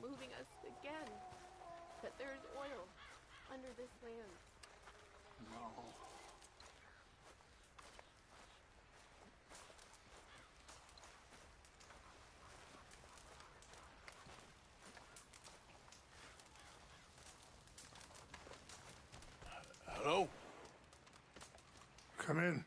moving us again. That there's oil under this land. No. Hello? Come in.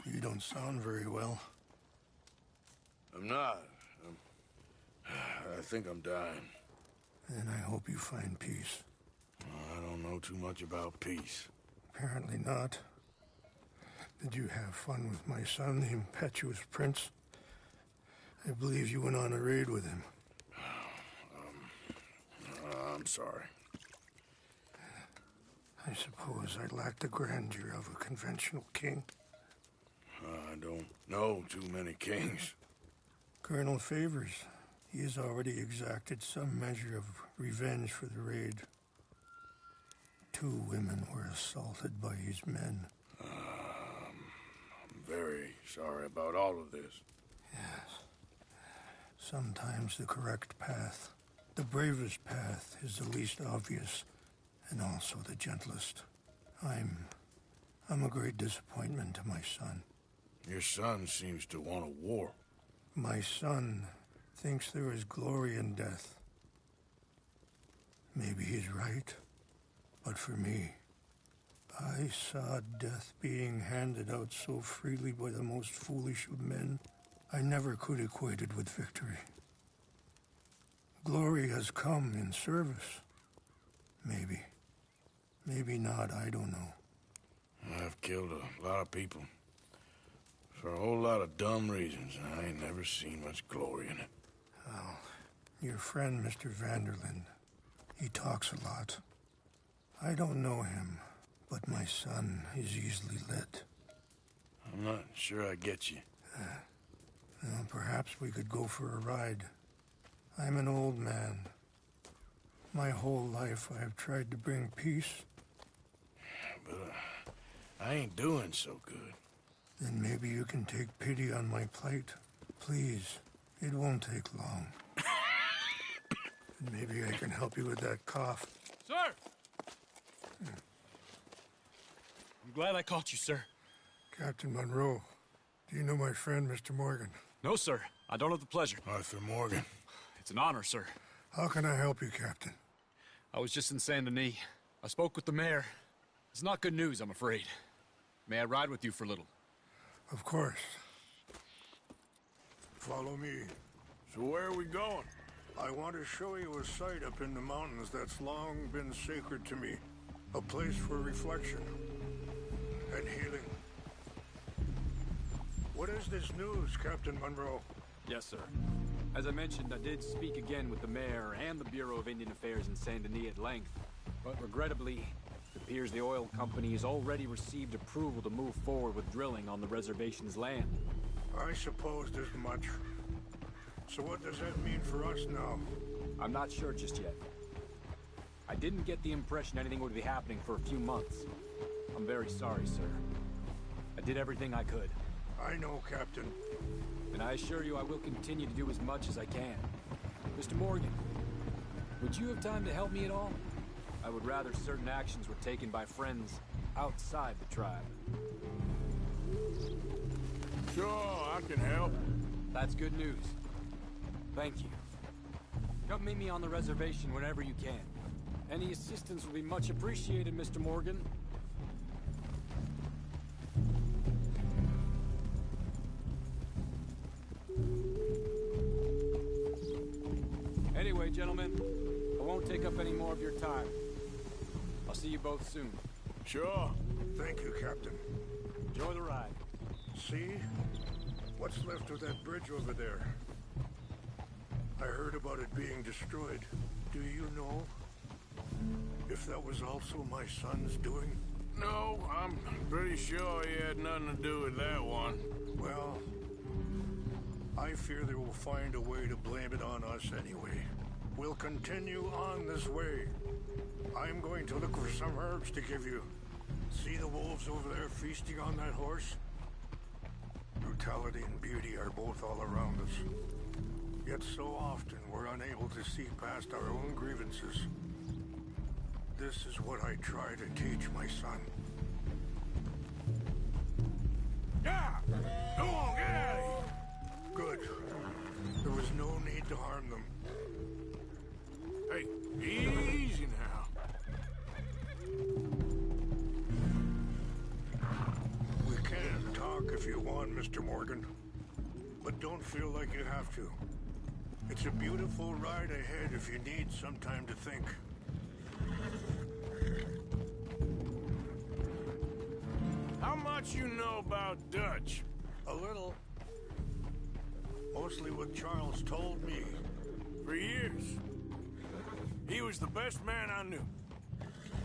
You don't sound very well. I'm not. I think I'm dying. Then I hope you find peace. I don't know too much about peace. Apparently not. Did you have fun with my son, the impetuous prince? I believe you went on a raid with him. I'm sorry. I suppose I lack the grandeur of a conventional king. I don't know too many kings. Colonel Favors, he has already exacted some measure of revenge for the raid. 2 women were assaulted by his men. I'm very sorry about all of this. Yes. Sometimes the correct path, the bravest path, is the least obvious, and also the gentlest. I'm a great disappointment to my son. Your son seems to want a war. My son thinks there is glory in death. Maybe he's right, but for me, I saw death being handed out so freely by the most foolish of men. I never could equate it with victory. Glory has come in service. Maybe. Maybe not, I don't know. I've killed a lot of people. For a whole lot of dumb reasons, and I ain't never seen much glory in it. Oh, your friend, Mr. Vanderlyn, he talks a lot. I don't know him, but my son is easily led. I'm not sure I get you. Well, perhaps we could go for a ride. I'm an old man. My whole life I have tried to bring peace. But I ain't doing so good. Then maybe you can take pity on my plight. Please, it won't take long. And maybe I can help you with that cough. Sir! I'm glad I caught you, sir. Captain Monroe, do you know my friend, Mr. Morgan? No, sir. I don't have the pleasure. Arthur Morgan. It's an honor, sir. How can I help you, Captain? I was just in Saint Denis. I spoke with the mayor. It's not good news, I'm afraid. May I ride with you for a little? Of course. Follow me. So where are we going? I want to show you a site up in the mountains that's long been sacred to me. A place for reflection and healing. What is this news, Captain Monroe? Yes, sir. As I mentioned, I did speak again with the mayor and the Bureau of Indian Affairs in Saint Denis at length. But regrettably, it appears the oil company has already received approval to move forward with drilling on the reservation's land. I supposed as much. So what does that mean for us now? I'm not sure just yet. I didn't get the impression anything would be happening for a few months. I'm very sorry, sir. I did everything I could. I know, Captain. And I assure you I will continue to do as much as I can. Mr. Morgan, would you have time to help me at all? I would rather certain actions were taken by friends outside the tribe. Sure, I can help. That's good news. Thank you. Come meet me on the reservation whenever you can. Any assistance will be much appreciated, Mr. Morgan. Anyway, gentlemen, I won't take up any more of your time. I'll see you both soon. Sure. Thank you, Captain. Enjoy the ride. See? What's left of that bridge over there? I heard about it being destroyed. Do you know if that was also my son's doing? No, I'm pretty sure he had nothing to do with that one. Well, I fear they will find a way to blame it on us anyway. We'll continue on this way. I'm going to look for some herbs to give you. See the wolves over there feasting on that horse? Brutality and beauty are both all around us. Yet so often we're unable to see past our own grievances. This is what I try to teach my son. Yeah! Go on, get out of here! Good. There was no need to harm them. Hey, easy now. We can talk if you want, Mr. Morgan. But don't feel like you have to. It's a beautiful ride ahead if you need some time to think. How much you know about Dutch? A little. Mostly what Charles told me. For years. He was the best man I knew.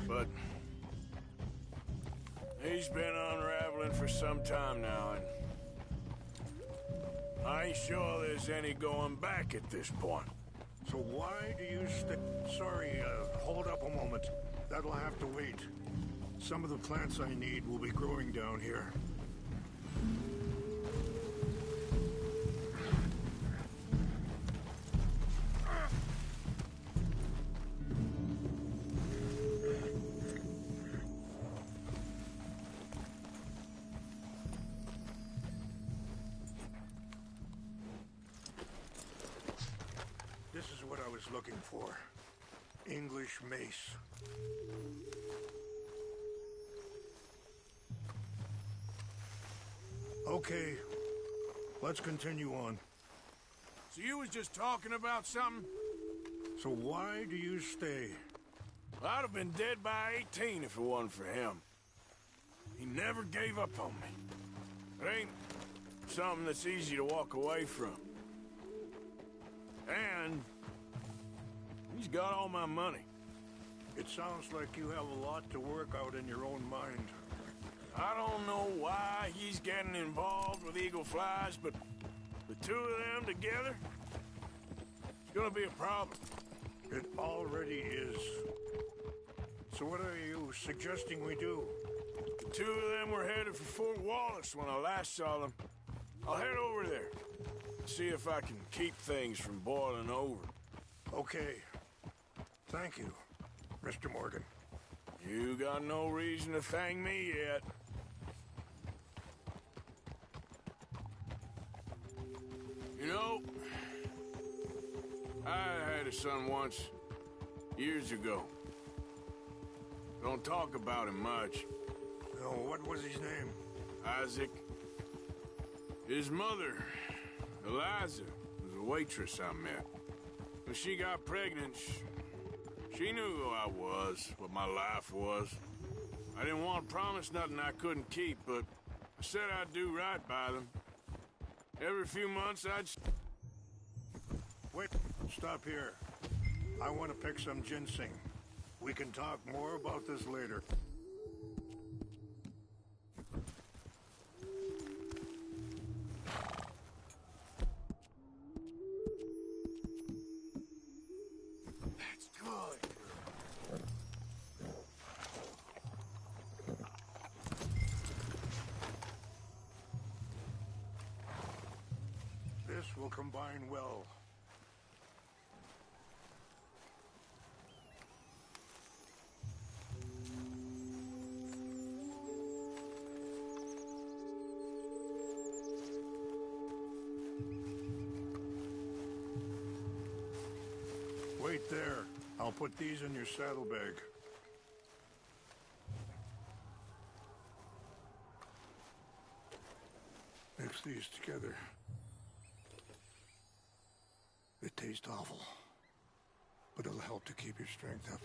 But he's been unraveling for some time now, and I ain't sure there's any going back at this point. So why do you Sorry, hold up a moment. That'll have to wait. Some of the plants I need will be growing down here. This is what I was looking for. English mace. Okay, let's continue on. So you was just talking about something? So why do you stay? I'd have been dead by 18 if it wasn't for him. He never gave up on me. It ain't something that's easy to walk away from. And he's got all my money. It sounds like you have a lot to work out in your own mind. I don't know why he's getting involved with Eagle Flies, but the two of them together, it's gonna be a problem. It already is. So what are you suggesting we do? The two of them were headed for Fort Wallace when I last saw them. I'll head over there, see if I can keep things from boiling over. Okay. Thank you, Mr. Morgan. You got no reason to thank me yet. You know, I had a son once, years ago. Don't talk about him much. Oh, what was his name? Isaac. His mother, Eliza, was a waitress I met. When she got pregnant, she knew who I was, what my life was. I didn't want to promise nothing I couldn't keep, but I said I'd do right by them. Every few months I'd... Wait, stop here. I want to pick some ginseng. We can talk more about this later. That's good. This will combine well. Wait there. I'll put these in your saddlebag. Mix these together. It tastes awful, but it'll help to keep your strength up.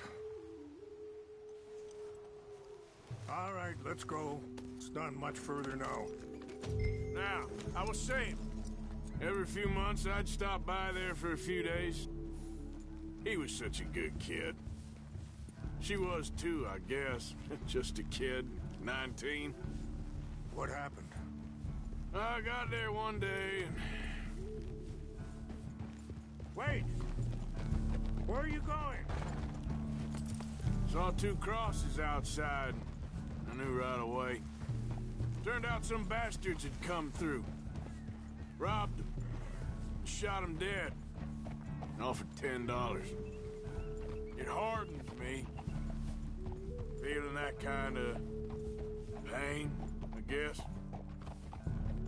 All right, let's go. It's not much further now. Now, I was saying, every few months I'd stop by there for a few days. He was such a good kid. She was too, I guess. Just a kid, 19. What happened? I got there one day and... Wait! Where are you going? saw two crosses outside. I knew right away. Turned out some bastards had come through. Robbed him. Shot him dead. And offered $10. It hardens me. Feeling that kind of pain, I guess.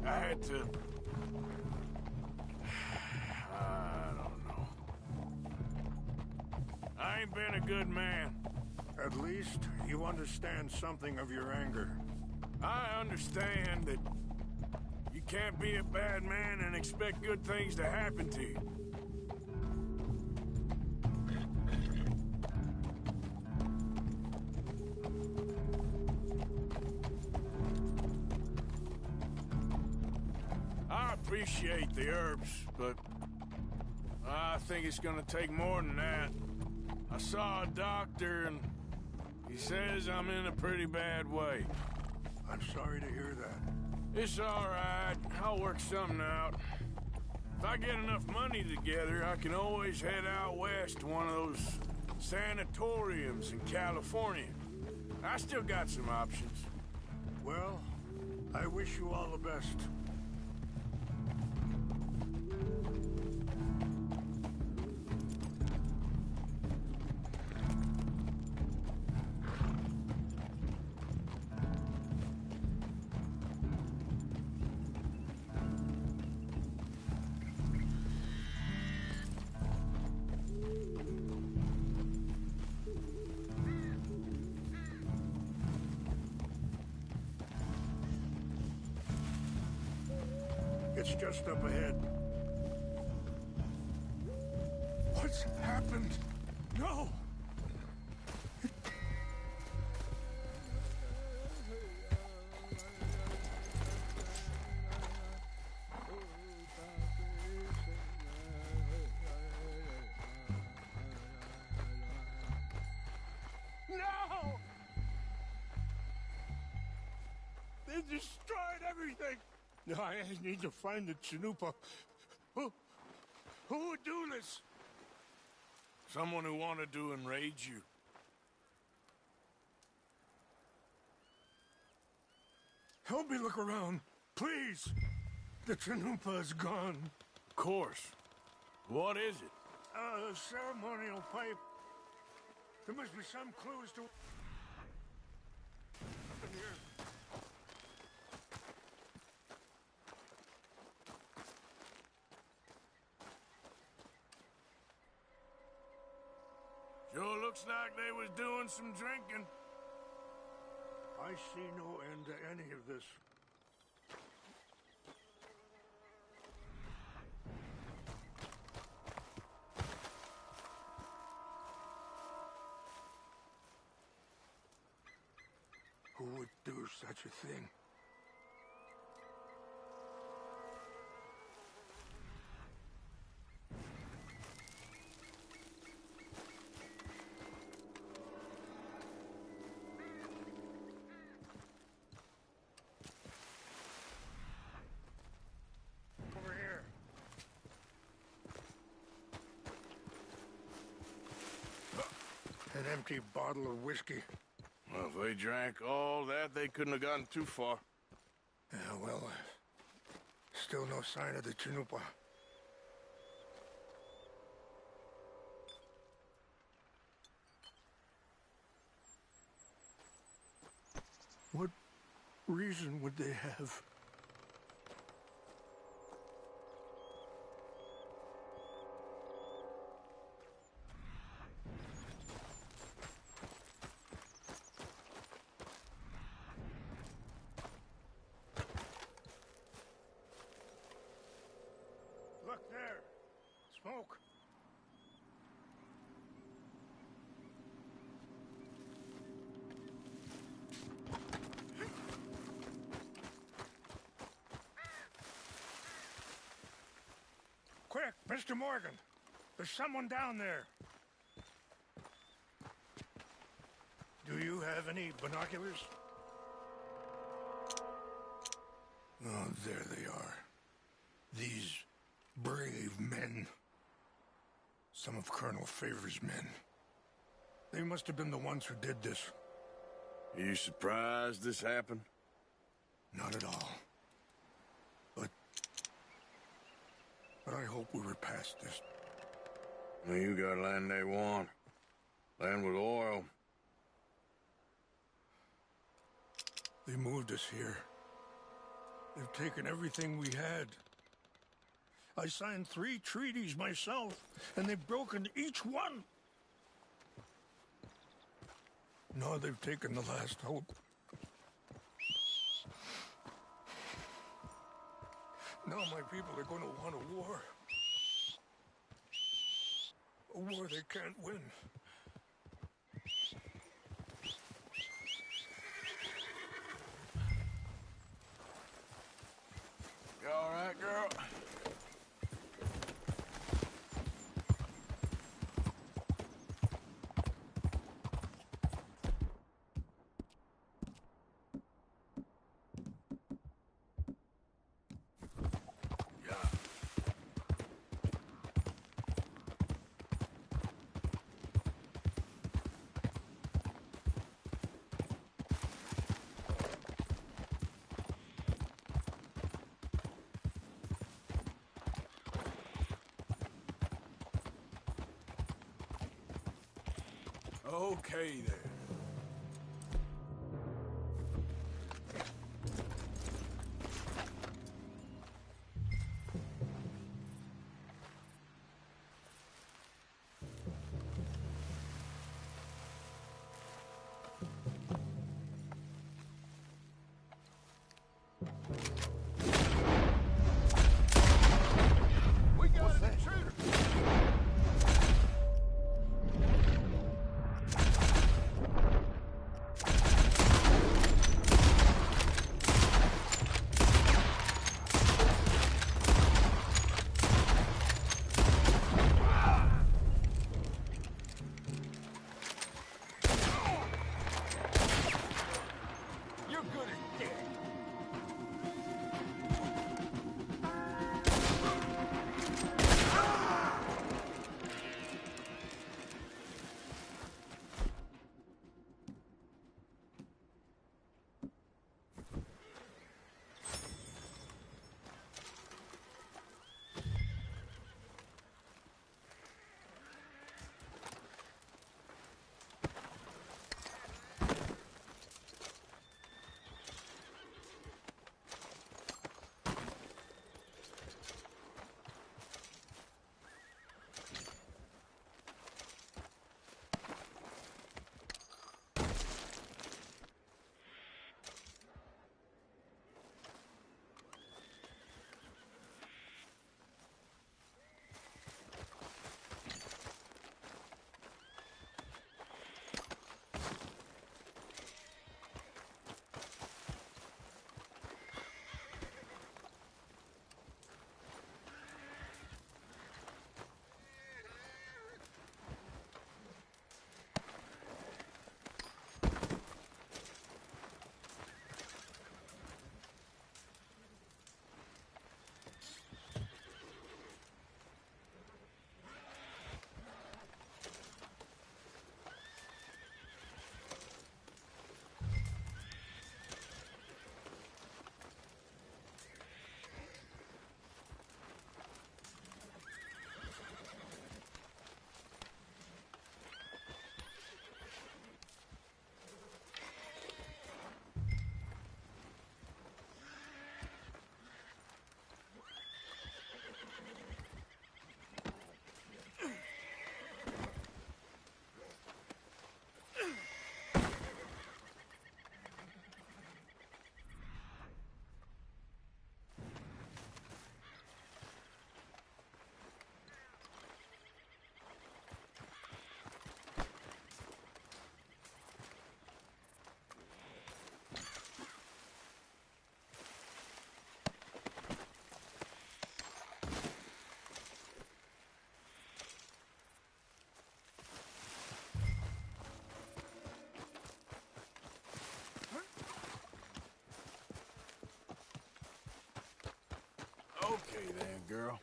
I had to... I don't know. I ain't been a good man. At least you understand something of your anger. I understand that you can't be a bad man and expect good things to happen to you. I appreciate the herbs, but I think it's gonna take more than that. I saw a doctor and he says I'm in a pretty bad way. I'm sorry to hear that. It's all right. I'll work something out. If I get enough money together, I can always head out west to one of those sanatoriums in California. I still got some options. Well, I wish you all the best. It's just up ahead. What's happened? No! No! They destroyed everything! No, I need to find the Chanupa. Who would do this? Someone who wanted to enrage you. Help me look around, please. The Chanupa is gone. Of course. What is it? A ceremonial pipe. There must be some clues to... Up in here. Sure looks like they was doing some drinking. I see no end to any of this. Who would do such a thing? Over here. An empty bottle of whiskey. Well, if they drank all that, they couldn't have gotten too far. Yeah, well, still no sign of the Chanupa. What reason would they have? Look there! Smoke! Quick, Mr. Morgan! There's someone down there! Do you have any binoculars? Oh, there they are. These brave men. Some of Colonel Favor's men. They must have been the ones who did this. Are you surprised this happened? Not at all. But I hope we were past this. Now you got land they want. Land with oil. They moved us here. They've taken everything we had. I signed 3 treaties myself, and they've broken each one. Now they've taken the last hope. Now my people are going to want a war. A war they can't win. You all right, girl? Okay, then. We got an intruder! Okay then, girl.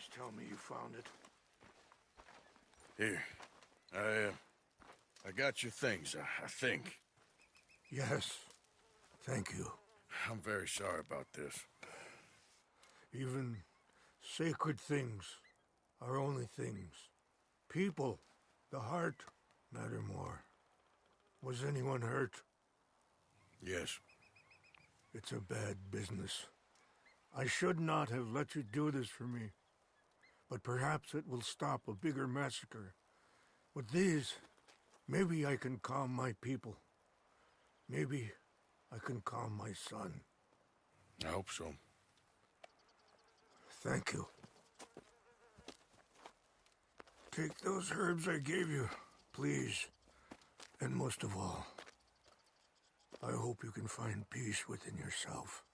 Please tell me you found it. Here. I got your things, I think. Yes. Thank you. I'm very sorry about this. Even sacred things are only things. People, the heart, matter more. Was anyone hurt? Yes. It's a bad business. I should not have let you do this for me. But perhaps it will stop a bigger massacre. With these, maybe I can calm my people. Maybe I can calm my son. I hope so. Thank you. Take those herbs I gave you, please. And most of all, I hope you can find peace within yourself.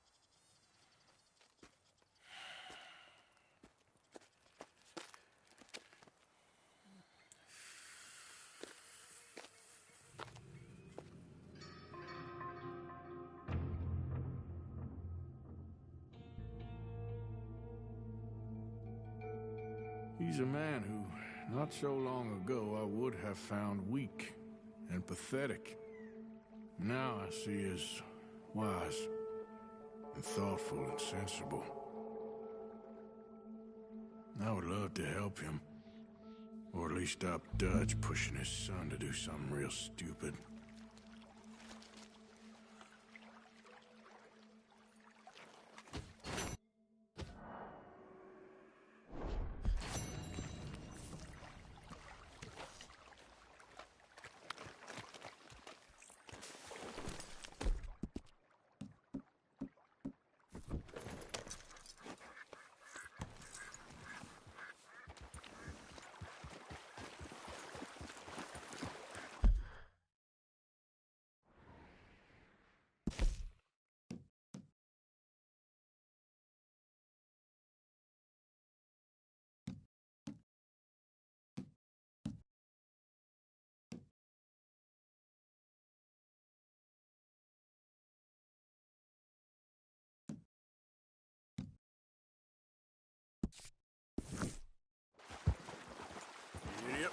He's a man who, not so long ago, I would have found weak and pathetic. Now I see as wise and thoughtful and sensible. I would love to help him, or at least stop Dutch pushing his son to do something real stupid. Yep.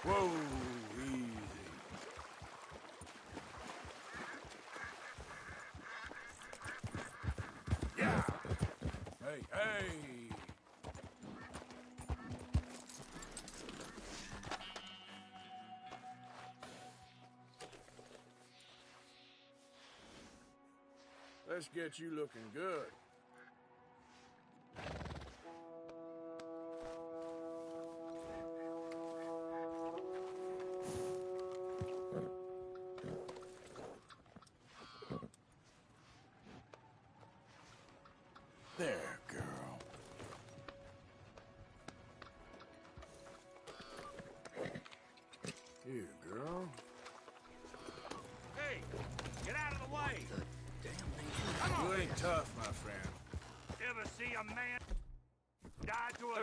Whoa, easy. Yeah. Hey, hey. Let's get you looking good. There, girl. Here, girl. Hey, get out of the way! You ain't tough, my friend. Ever see a man die to a...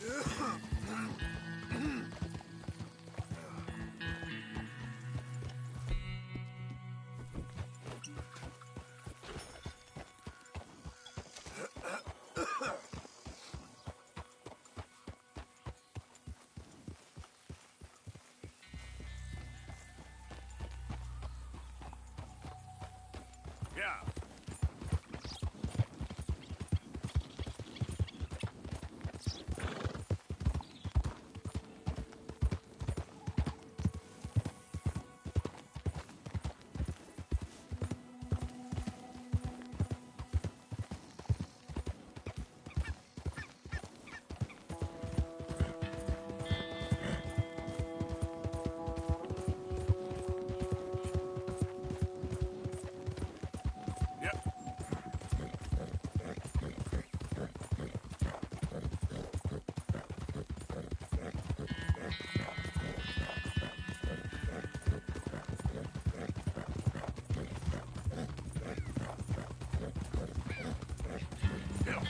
Yeah. Yep. Yep. Yeah.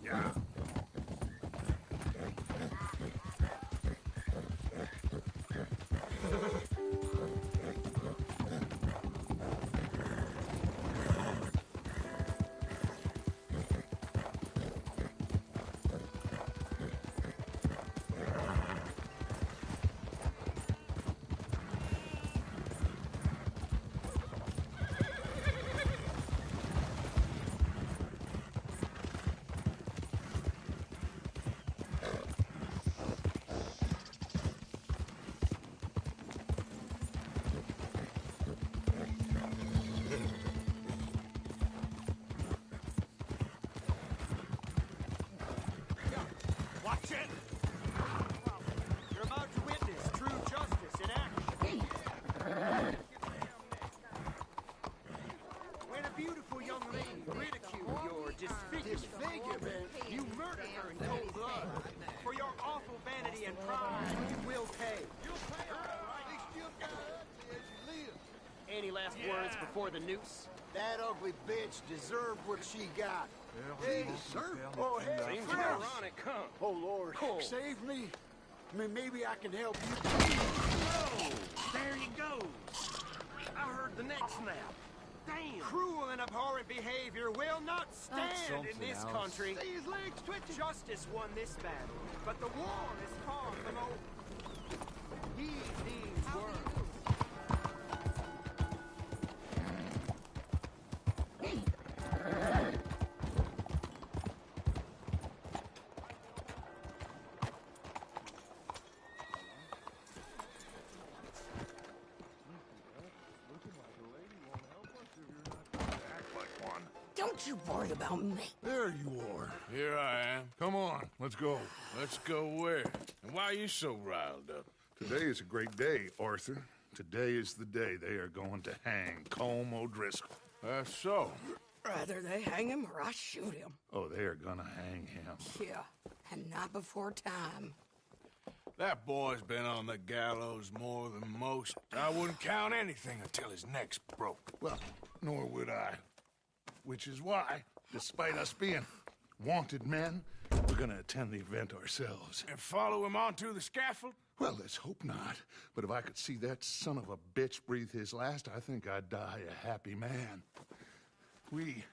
Yep. Yeah. Watch it! You're about to witness true justice in action. When a beautiful young lady ridiculed your disfigurement, you murdered her in cold blood. For your awful vanity and pride, you will pay. You'll pay, all right. They still got ugly as you live. Any last words before the noose? That ugly bitch deserved what she got. Hey, sir. Oh, hey, seems friends. ironic, huh? Oh, Lord. Cool. Save me. I mean, maybe I can help you. Oh, there you go. I heard the neck snap. Damn. Cruel and abhorrent behavior will not stand in this country. See his legs twitching. Justice won this battle, but the war is far from over. Heed these words. Don't you worry about me. There you are. Here I am. Come on, let's go. Let's go where? And why are you so riled up? Today is a great day, Arthur. Today is the day they are going to hang Colm O'Driscoll. That's so. Rather they hang him or I shoot him. Oh, they are gonna hang him. Yeah, and not before time. That boy's been on the gallows more than most. I wouldn't count anything until his neck's broke. Well, nor would I. Which is why, despite us being wanted men, we're gonna attend the event ourselves. And follow him onto the scaffold? Well, let's hope not. But if I could see that son of a bitch breathe his last, I think I'd die a happy man. We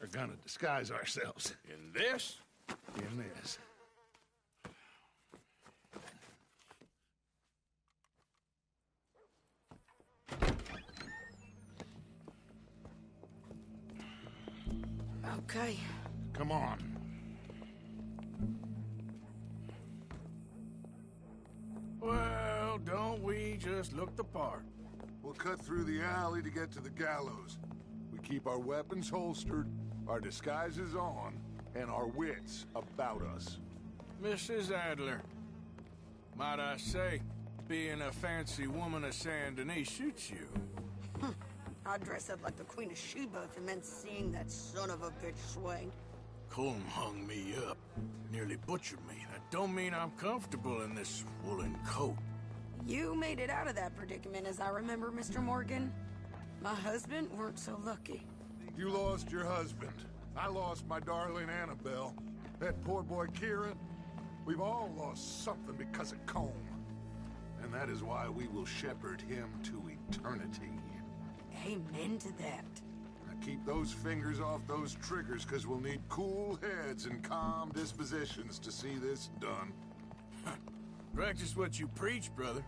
are gonna disguise ourselves. In this? In this. Okay. Come on. Well, don't we just look the part? We'll cut through the alley to get to the gallows. We keep our weapons holstered, our disguises on, and our wits about us. Mrs. Adler, might I say, being a fancy woman of Saint Denis suits you. I'd dress up like the Queen of Sheba if it meant seeing that son of a bitch swing. Colm hung me up, nearly butchered me. That don't mean I'm comfortable in this woolen coat. You made it out of that predicament, as I remember, Mr. Morgan. My husband weren't so lucky. You lost your husband. I lost my darling Annabelle. That poor boy Kieran. We've all lost something because of Colm. And that is why we will shepherd him to eternity. Amen to that. Now keep those fingers off those triggers, because we'll need cool heads and calm dispositions to see this done. Practice what you preach, brother.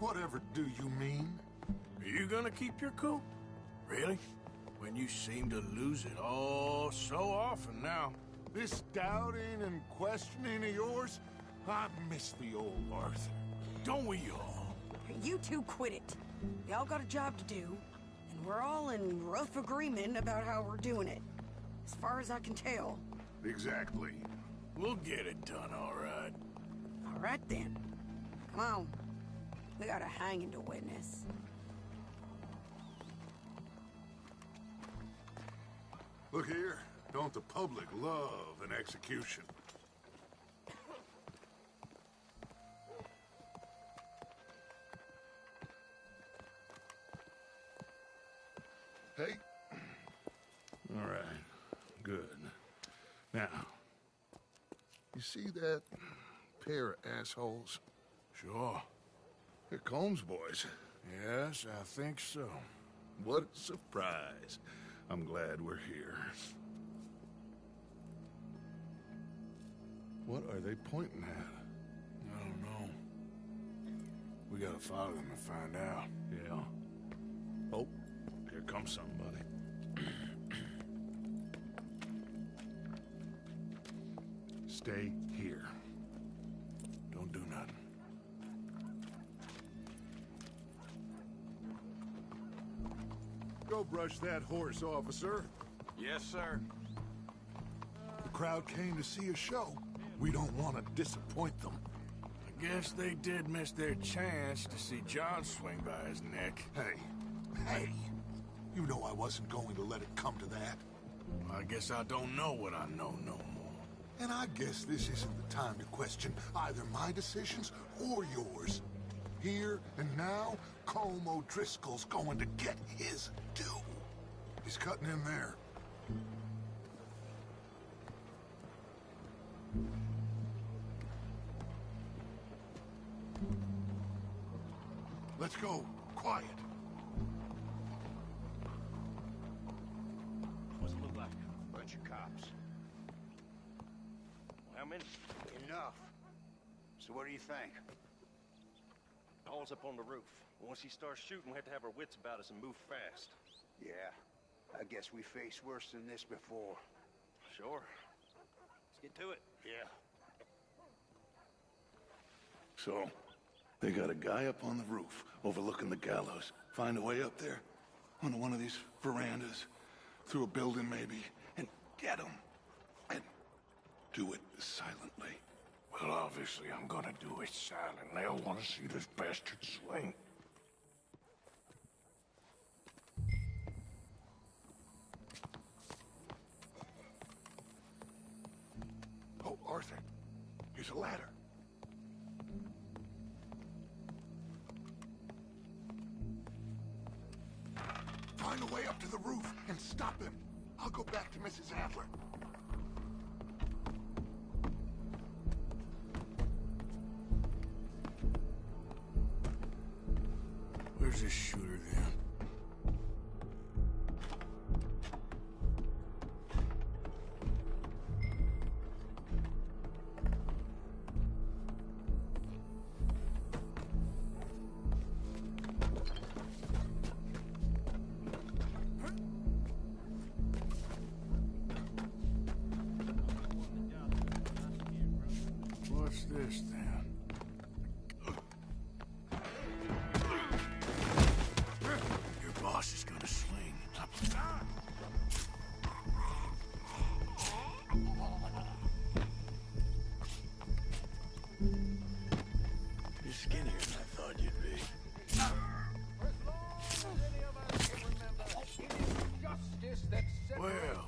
Whatever do you mean? Are you gonna keep your cool? Really? When you seem to lose it all so often now. This doubting and questioning of yours, I miss the old Arthur. Don't we all? You two quit it. Y'all got a job to do, and we're all in rough agreement about how we're doing it. As far as I can tell. Exactly. We'll get it done, all right. All right, then. Come on. We got a hanging to witness. Look here. Don't the public love an execution? Hey. All right. Good. Now, you see that pair of assholes? Sure. They're Colm's boys. Yes, I think so. What a surprise. I'm glad we're here. What are they pointing at? I don't know. We gotta follow them and find out. Yeah. Oh, here comes somebody. Stay here. Don't do nothing. Go brush that horse, officer. Yes, sir. The crowd came to see a show. We don't want to disappoint them. I guess they did miss their chance to see John swing by his neck. Hey. You know I wasn't going to let it come to that. I guess I don't know what I know no more. And I guess this isn't the time to question either my decisions or yours. Here and now, Colm O'Driscoll's going to get his due. He's cutting in there. Let's go. Quiet. What's it look like? Bunch of cops. How many? Enough. So what do you think? Paul's up on the roof. Once he starts shooting, we have to have our wits about us and move fast. Yeah. I guess we faced worse than this before. Sure. Let's get to it. Yeah. So, they got a guy up on the roof overlooking the gallows. Find a way up there, onto one of these verandas, through a building maybe, and get them. And do it silently. Well, obviously I'm gonna do it silent. They'll want to see this bastard swing. Oh, Arthur, here's a ladder. Find a way up to the roof and stop him. I'll go back to Mrs. Adler. Where's this shooter then? What's this then? Your boss is gonna swing. You're skinnier than I thought you'd be. Well,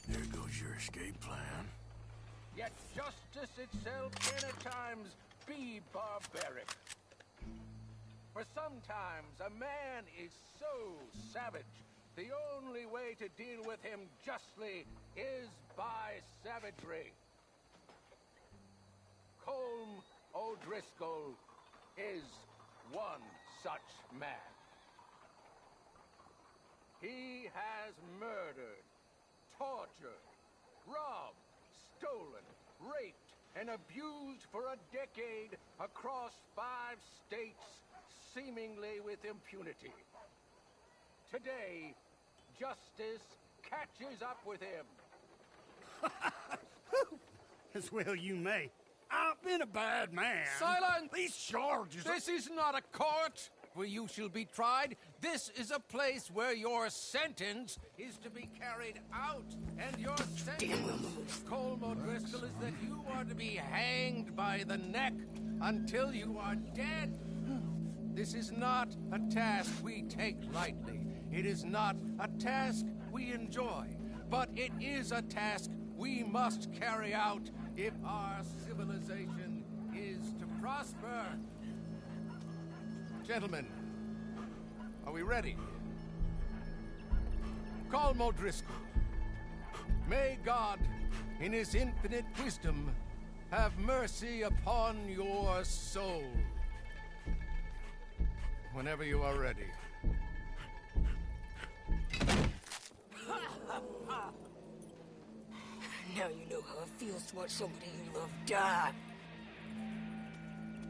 there goes your escape plan. Yet justice itself can at times be barbaric. For sometimes a man is so savage, the only way to deal with him justly is by savagery. Colm O'Driscoll is one such man. He has murdered, tortured, robbed, stolen, raped, and abused for a decade across 5 states, seemingly with impunity. Today, justice catches up with him. As well you may. I've been a bad man. Silence! These charges This is not a court where you shall be tried. This is a place where your sentence is to be carried out. And your sentence, Colm O'Driscoll, is that you are to be hanged by the neck until you are dead. This is not a task we take lightly. It is not a task we enjoy. But it is a task we must carry out if our civilization is to prosper. Gentlemen, are we ready? Colm O'Driscoll, may God, in his infinite wisdom, have mercy upon your soul. Whenever you are ready. Now you know how it feels to watch somebody you love die.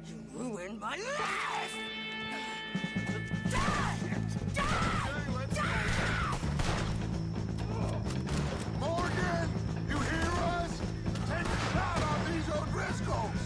You ruined my life! Die! Die! Die! Morgan, you hear us? Take a shot on these O'Driscolls!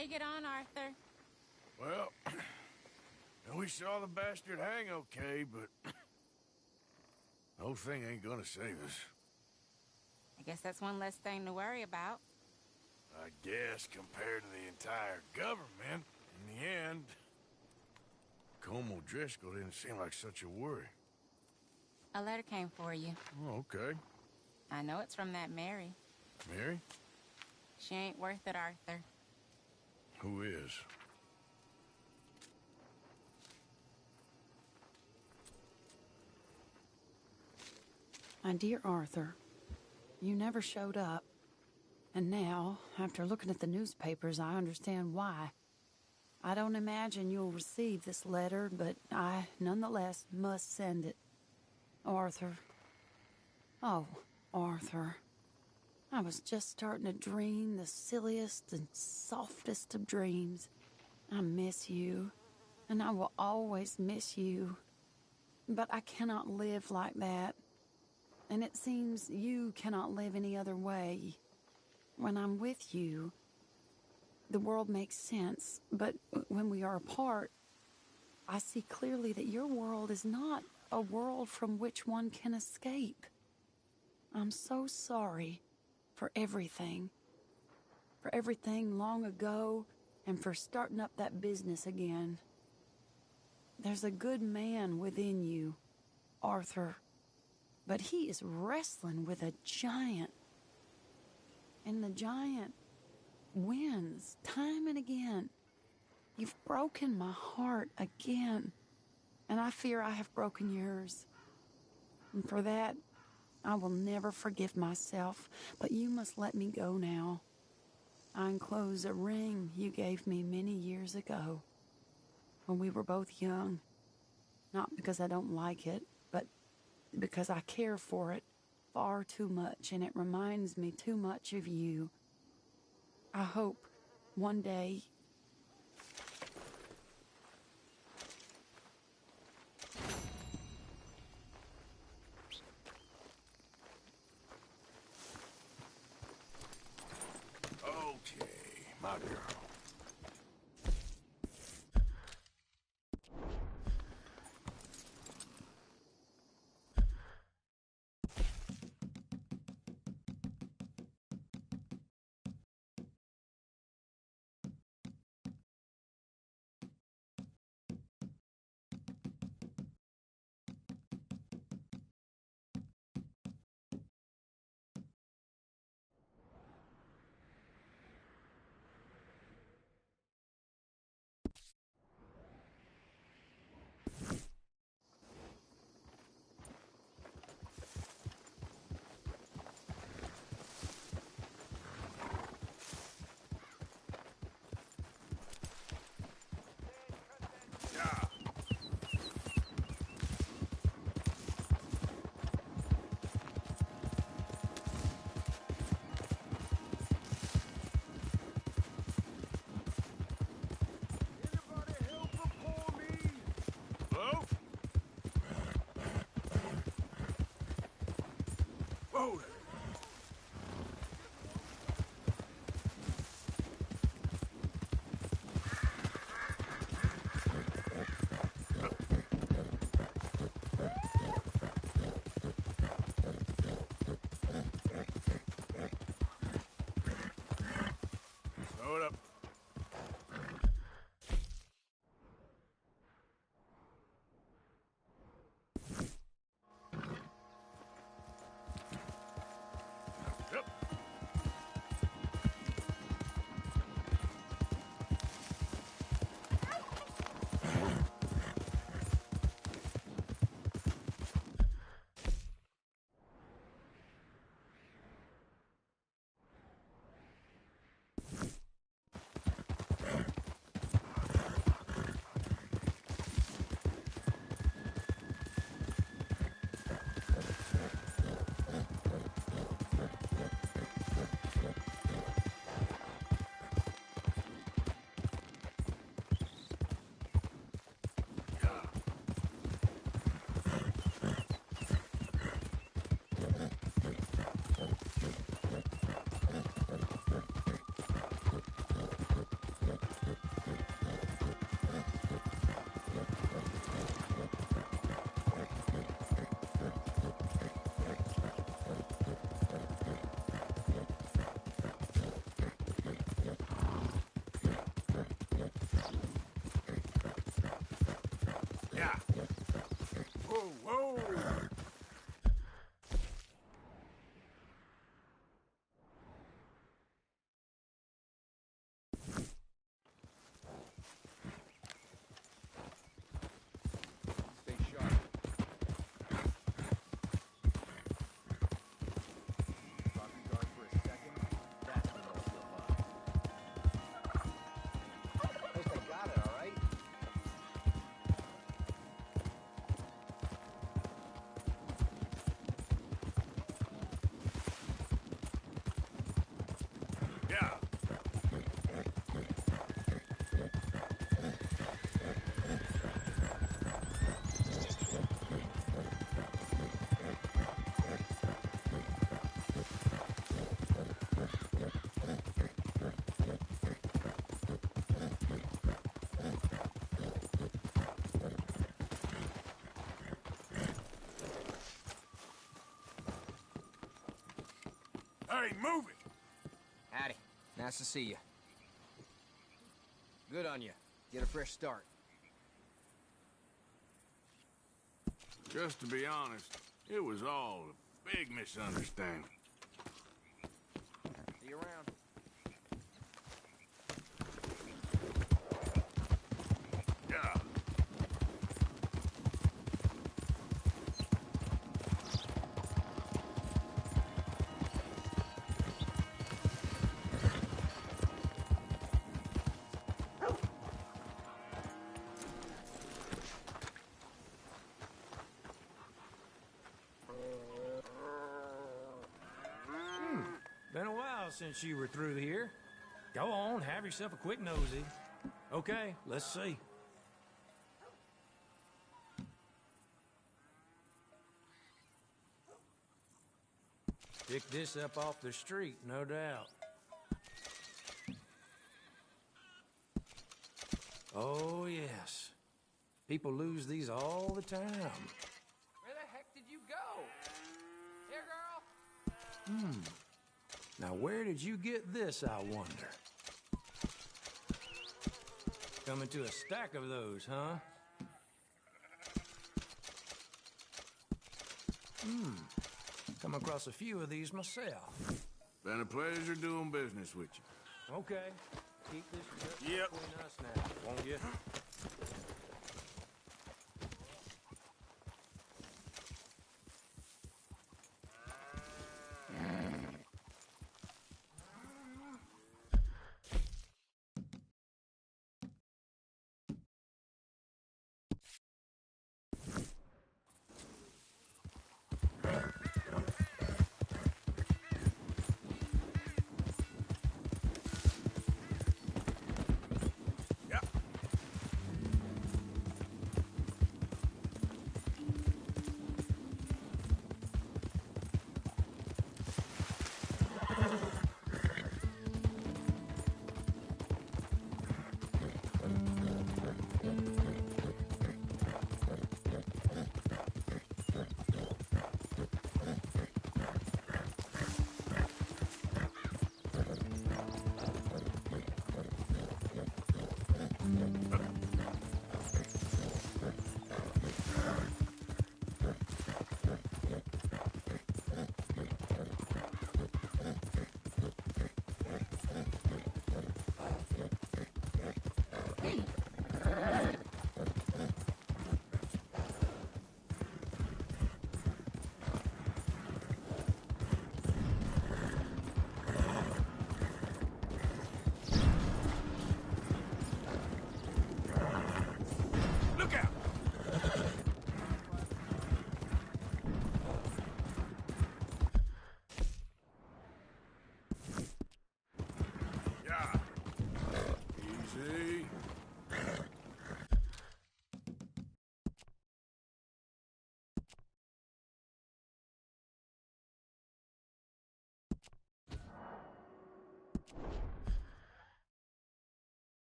How you get on, Arthur? Well, we saw the bastard hang okay, but the whole thing ain't gonna save us. I guess that's one less thing to worry about. I guess compared to the entire government, in the end, Colm O'Driscoll didn't seem like such a worry. A letter came for you. Oh, okay. I know it's from that Mary. Mary? She ain't worth it, Arthur. Who is? My dear Arthur, you never showed up. And now, after looking at the newspapers, I understand why. I don't imagine you'll receive this letter, but I, nonetheless, must send it. Arthur. Oh, Arthur. I was just starting to dream the silliest and softest of dreams. I miss you, and I will always miss you. But I cannot live like that. And it seems you cannot live any other way. When I'm with you, the world makes sense, but when we are apart, I see clearly that your world is not a world from which one can escape. I'm so sorry for everything long ago, and for starting up that business again. There's a good man within you, Arthur, but he is wrestling with a giant. And the giant wins time and again. You've broken my heart again, and I fear I have broken yours. And for that, I will never forgive myself, but you must let me go now. I enclose a ring you gave me many years ago, when we were both young. Not because I don't like it, but because I care for it far too much, and it reminds me too much of you. I hope one day... Okay, my girl. Whoa! Slow it up. Yeah. Whoa, whoa! Stay sharp. Caught your guard for a second. That's when they'll slip up. At least I got it, all right? Yeah. Hey, move it! Howdy. Nice to see you. Good on you. Get a fresh start. Just to be honest, it was all a big misunderstanding. See you around. Yeah. Been a while since you were through here. Go on, have yourself a quick nosy. Okay, let's see. Picked this up off the street, no doubt. Oh, yes. People lose these all the time. Where the heck did you go? Here, girl. Now, where did you get this, I wonder? Coming to a stack of those, huh? Come across a few of these myself. Been a pleasure doing business with you. Okay. Keep this just Yep. between us now, won't you?